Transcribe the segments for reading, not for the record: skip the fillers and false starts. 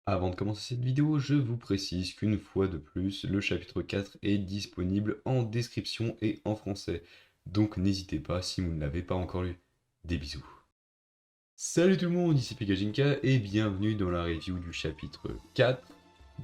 Avant de commencer cette vidéo, je vous précise qu'une fois de plus, le chapitre 4 est disponible en description et en français. Donc n'hésitez pas si vous ne l'avez pas encore lu. Des bisous. Salut tout le monde, ici Pikajinka et bienvenue dans la review du chapitre 4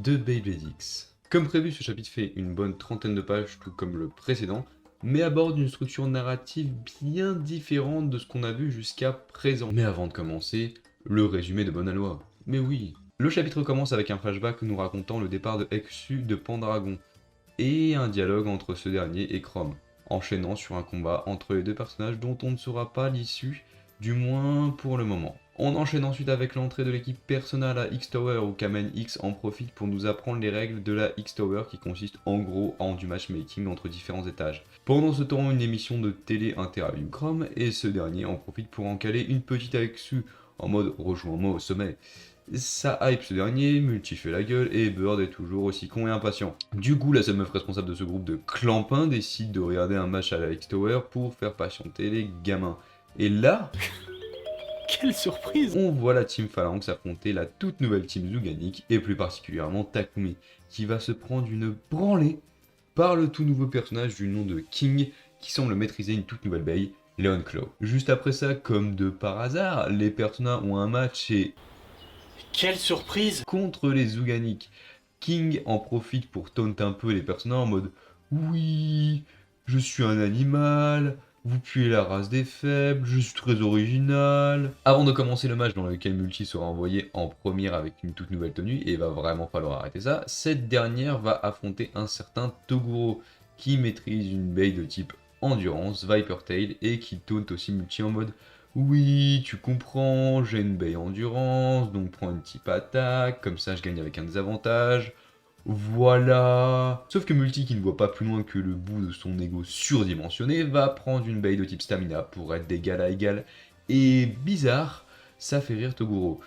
de Beyblade X. Comme prévu, ce chapitre fait une bonne trentaine de pages, tout comme le précédent, mais aborde une structure narrative bien différente de ce qu'on a vu jusqu'à présent. Mais avant de commencer, le résumé de bonne loi. Mais oui. Le chapitre commence avec un flashback nous racontant le départ de Exu de Pendragon, et un dialogue entre ce dernier et Chrome, enchaînant sur un combat entre les deux personnages dont on ne saura pas l'issue, du moins pour le moment. On enchaîne ensuite avec l'entrée de l'équipe Persona à la X-Tower où Kamen X en profite pour nous apprendre les règles de la X-Tower qui consiste en gros en du matchmaking entre différents étages. Pendant ce temps, une émission de télé interview Chrome et ce dernier en profite pour en caler une petite avec Su en mode rejoins-moi au sommet. Ça hype ce dernier, Multi fait la gueule et Bird est toujours aussi con et impatient. Du coup, la seule meuf responsable de ce groupe de clampins décide de regarder un match à la X-Tower pour faire patienter les gamins. Et là, Quelle surprise! on voit la team Phalanx affronter la toute nouvelle team Zuganik et plus particulièrement Takumi, qui va se prendre une branlée par le tout nouveau personnage du nom de King qui semble maîtriser une toute nouvelle baie, Leon Claw. Juste après ça, comme de par hasard, les personnages ont un match et Quelle surprise! contre les Zuganik. King en profite pour taunt un peu les personnages en mode oui, je suis un animal, vous puez la race des faibles, je suis très original. Avant de commencer le match dans lequel Multi sera envoyé en première avec une toute nouvelle tenue, et il va vraiment falloir arrêter ça, cette dernière va affronter un certain Toguro qui maîtrise une baie de type endurance, Viper Tail, et qui taunt aussi Multi en mode oui, tu comprends, j'ai une baie endurance, donc prends une type attaque, comme ça je gagne avec un désavantage. Voilà. Sauf que Multi, qui ne voit pas plus loin que le bout de son ego surdimensionné, va prendre une baie de type stamina pour être d'égal à égal. Et bizarre, ça fait rire Toguro.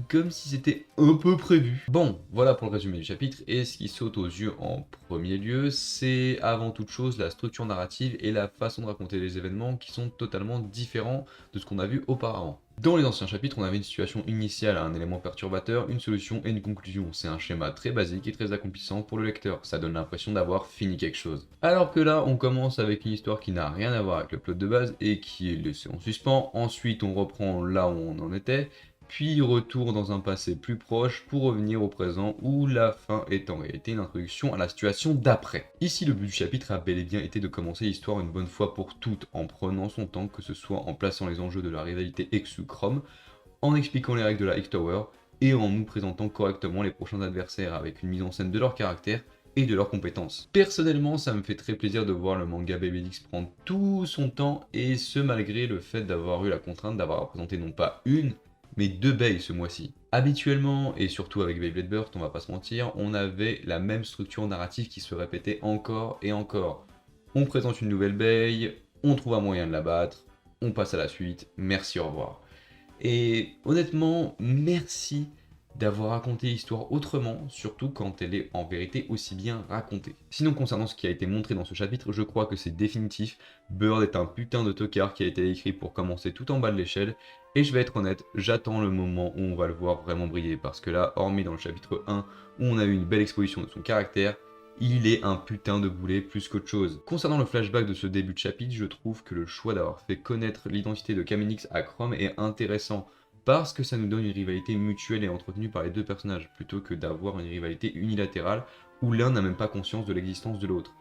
Comme si c'était un peu prévu. Bon, voilà pour le résumé du chapitre, et ce qui saute aux yeux en premier lieu, c'est avant toute chose la structure narrative et la façon de raconter les événements qui sont totalement différents de ce qu'on a vu auparavant. Dans les anciens chapitres, on avait une situation initiale à un élément perturbateur, une solution et une conclusion. C'est un schéma très basique et très accomplissant pour le lecteur, ça donne l'impression d'avoir fini quelque chose. Alors que là, on commence avec une histoire qui n'a rien à voir avec le plot de base et qui est laissée en suspens, ensuite on reprend là où on en était, puis retour dans un passé plus proche pour revenir au présent où la fin est en réalité une introduction à la situation d'après. Ici, le but du chapitre a bel et bien été de commencer l'histoire une bonne fois pour toutes en prenant son temps, que ce soit en plaçant les enjeux de la rivalité Exu-Chrome, en expliquant les règles de la X-Tower et en nous présentant correctement les prochains adversaires avec une mise en scène de leur caractère et de leurs compétences. Personnellement, ça me fait très plaisir de voir le manga Baby X prendre tout son temps, et ce malgré le fait d'avoir eu la contrainte d'avoir représenté non pas une, mais deux baies ce mois-ci. Habituellement, et surtout avec Beyblade Burst, on va pas se mentir, on avait la même structure narrative qui se répétait encore et encore. On présente une nouvelle baie, on trouve un moyen de la battre, on passe à la suite, merci, au revoir. Et honnêtement, merci d'avoir raconté l'histoire autrement, surtout quand elle est en vérité aussi bien racontée. Sinon, concernant ce qui a été montré dans ce chapitre, je crois que c'est définitif. Bird est un putain de tocard qui a été écrit pour commencer tout en bas de l'échelle, et je vais être honnête, j'attends le moment où on va le voir vraiment briller, parce que là, hormis dans le chapitre 1, où on a eu une belle exposition de son caractère, il est un putain de boulet plus qu'autre chose. Concernant le flashback de ce début de chapitre, je trouve que le choix d'avoir fait connaître l'identité de Kamenix à Chrome est intéressant, parce que ça nous donne une rivalité mutuelle et entretenue par les deux personnages, plutôt que d'avoir une rivalité unilatérale où l'un n'a même pas conscience de l'existence de l'autre.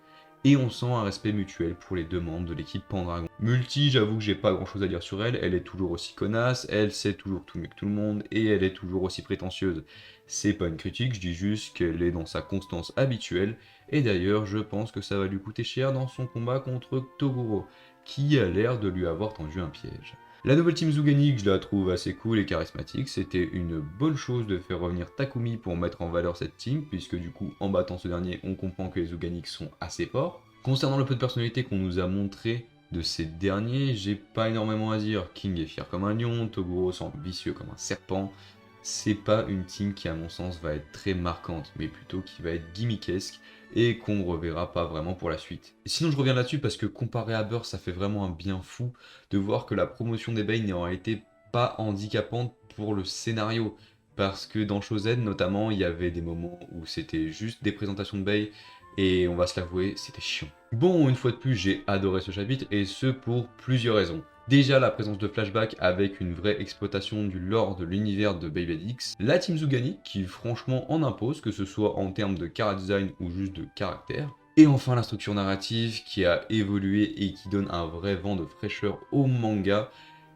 Et on sent un respect mutuel pour les deux membres de l'équipe Pendragon. Multi, j'avoue que j'ai pas grand chose à dire sur elle, elle est toujours aussi connasse, elle sait toujours tout mieux que tout le monde, et elle est toujours aussi prétentieuse. C'est pas une critique, je dis juste qu'elle est dans sa constance habituelle, et d'ailleurs je pense que ça va lui coûter cher dans son combat contre Toguro, qui a l'air de lui avoir tendu un piège. La nouvelle team Zuganik, je la trouve assez cool et charismatique, c'était une bonne chose de faire revenir Takumi pour mettre en valeur cette team, puisque du coup, en battant ce dernier, on comprend que les Zuganik sont assez forts. Concernant le peu de personnalité qu'on nous a montré de ces derniers, j'ai pas énormément à dire. King est fier comme un lion, Toguro semble vicieux comme un serpent. C'est pas une team qui à mon sens va être très marquante, mais plutôt qui va être gimmickesque, et qu'on reverra pas vraiment pour la suite. Et sinon je reviens là-dessus parce que comparé à Burst, ça fait vraiment un bien fou de voir que la promotion des Bane n'est en réalité pas handicapante pour le scénario. parce que dans Shozen notamment, il y avait des moments où c'était juste des présentations de Bay, et on va se l'avouer, c'était chiant. Bon, une fois de plus, j'ai adoré ce chapitre, et ce pour plusieurs raisons. Déjà la présence de flashbacks avec une vraie exploitation du lore de l'univers de Beyblade X, la Team Zugani qui franchement en impose, que ce soit en termes de chara-design ou juste de caractère, et enfin la structure narrative qui a évolué et qui donne un vrai vent de fraîcheur au manga,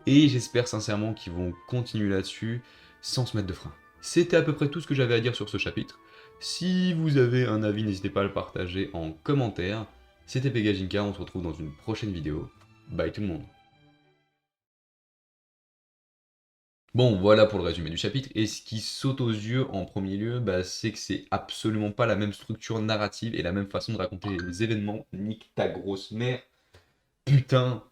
et j'espère sincèrement qu'ils vont continuer là-dessus sans se mettre de frein. C'était à peu près tout ce que j'avais à dire sur ce chapitre. Si vous avez un avis, n'hésitez pas à le partager en commentaire. C'était Pegajinka, on se retrouve dans une prochaine vidéo. Bye tout le monde. Bon, voilà pour le résumé du chapitre, et ce qui saute aux yeux en premier lieu, bah, c'est que c'est absolument pas la même structure narrative et la même façon de raconter les événements. Nique ta grosse mère. Putain,